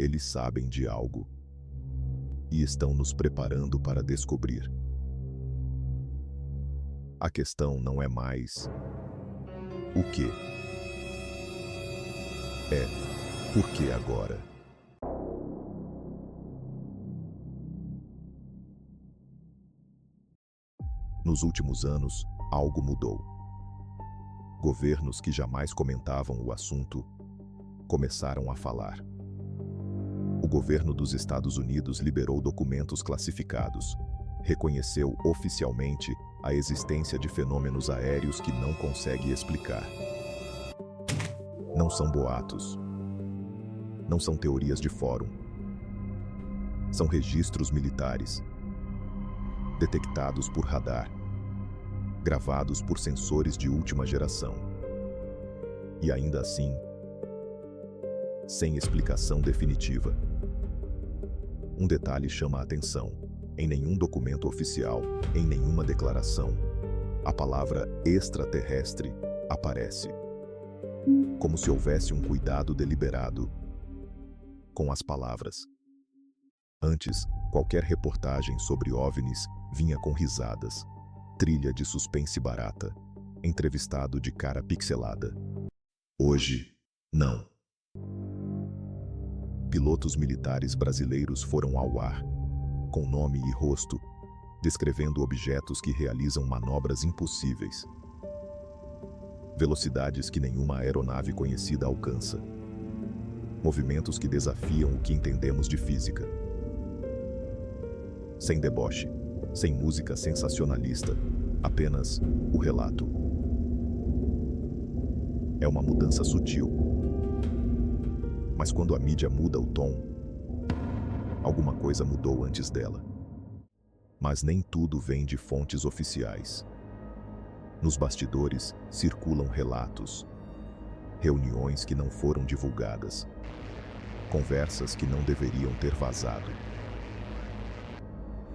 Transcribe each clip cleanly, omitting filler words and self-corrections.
Eles sabem de algo e estão nos preparando para descobrir. A questão não é mais o que, é por que agora. Nos últimos anos, algo mudou. Governos que jamais comentavam o assunto começaram a falar. O governo dos Estados Unidos liberou documentos classificados, reconheceu oficialmente a existência de fenômenos aéreos que não consegue explicar. Não são boatos. Não são teorias de fórum. São registros militares, detectados por radar, gravados por sensores de última geração. E ainda assim, sem explicação definitiva. Um detalhe chama a atenção. Em nenhum documento oficial, em nenhuma declaração, a palavra extraterrestre aparece. Como se houvesse um cuidado deliberado com as palavras. Antes, qualquer reportagem sobre OVNIs vinha com risadas, trilha de suspense barata, entrevistado de cara pixelada. Hoje, não. Pilotos militares brasileiros foram ao ar, com nome e rosto, descrevendo objetos que realizam manobras impossíveis. Velocidades que nenhuma aeronave conhecida alcança. Movimentos que desafiam o que entendemos de física. Sem deboche, sem música sensacionalista, apenas o relato. É uma mudança sutil. Mas quando a mídia muda o tom, alguma coisa mudou antes dela. Mas nem tudo vem de fontes oficiais. Nos bastidores circulam relatos, reuniões que não foram divulgadas, conversas que não deveriam ter vazado.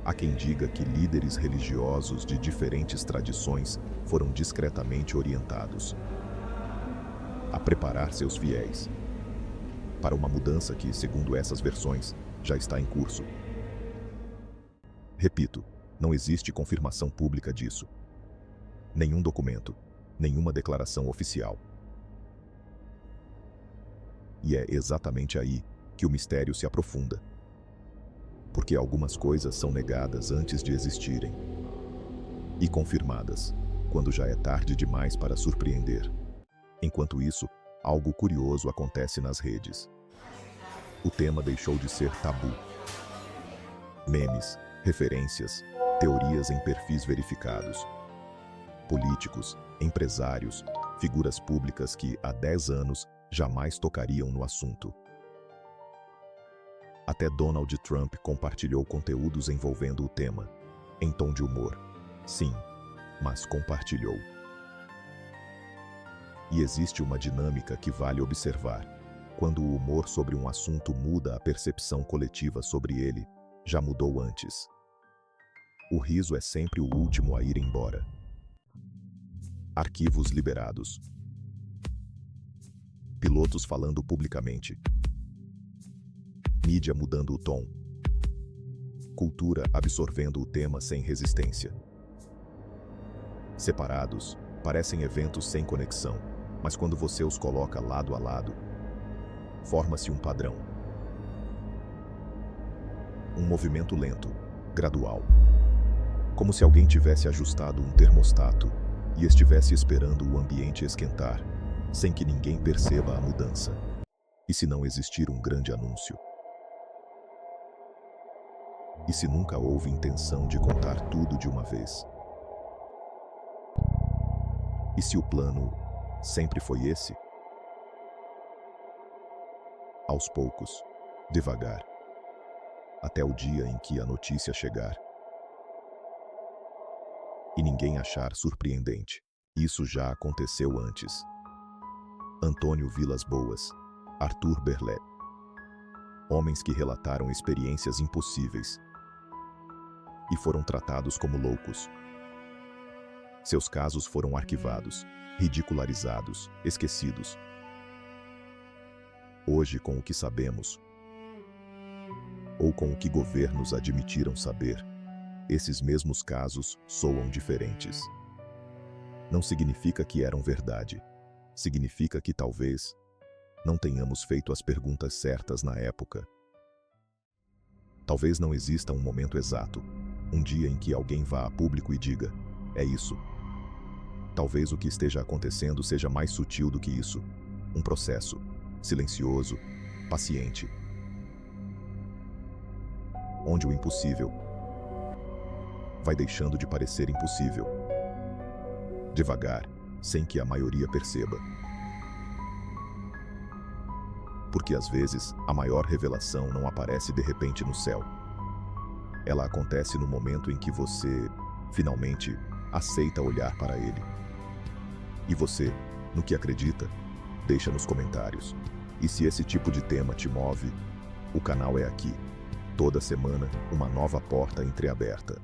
Há quem diga que líderes religiosos de diferentes tradições foram discretamente orientados a preparar seus fiéis para uma mudança que, segundo essas versões, já está em curso. Repito, não existe confirmação pública disso. Nenhum documento, nenhuma declaração oficial. E é exatamente aí que o mistério se aprofunda. Porque algumas coisas são negadas antes de existirem e confirmadas quando já é tarde demais para surpreender. Enquanto isso, algo curioso acontece nas redes. O tema deixou de ser tabu. Memes, referências, teorias em perfis verificados. Políticos, empresários, figuras públicas que, há 10 anos, jamais tocariam no assunto. Até Donald Trump compartilhou conteúdos envolvendo o tema, em tom de humor. Sim, mas compartilhou. E existe uma dinâmica que vale observar. Quando o humor sobre um assunto muda a percepção coletiva sobre ele, já mudou antes. O riso é sempre o último a ir embora. Arquivos liberados. Pilotos falando publicamente. Mídia mudando o tom. Cultura absorvendo o tema sem resistência. Separados, parecem eventos sem conexão, mas quando você os coloca lado a lado, forma-se um padrão. Um movimento lento, gradual. Como se alguém tivesse ajustado um termostato e estivesse esperando o ambiente esquentar, sem que ninguém perceba a mudança. E se não existir um grande anúncio? E se nunca houve intenção de contar tudo de uma vez? E se o plano sempre foi esse? Aos poucos, devagar, até o dia em que a notícia chegar. E ninguém achar surpreendente. Isso já aconteceu antes. Antônio Vilas Boas, Arthur Berlet. Homens que relataram experiências impossíveis e foram tratados como loucos. Seus casos foram arquivados, ridicularizados, esquecidos. Hoje, com o que sabemos, ou com o que governos admitiram saber, esses mesmos casos soam diferentes. Não significa que eram verdade. Significa que talvez não tenhamos feito as perguntas certas na época. Talvez não exista um momento exato, um dia em que alguém vá a público e diga: é isso. Talvez o que esteja acontecendo seja mais sutil do que isso. Um processo, silencioso, paciente. Onde o impossível vai deixando de parecer impossível. Devagar, sem que a maioria perceba. Porque às vezes, a maior revelação não aparece de repente no céu. Ela acontece no momento em que você, finalmente, aceita olhar para ele. E você, no que acredita, deixa nos comentários. E se esse tipo de tema te move, o canal é aqui. Toda semana, uma nova porta entreaberta.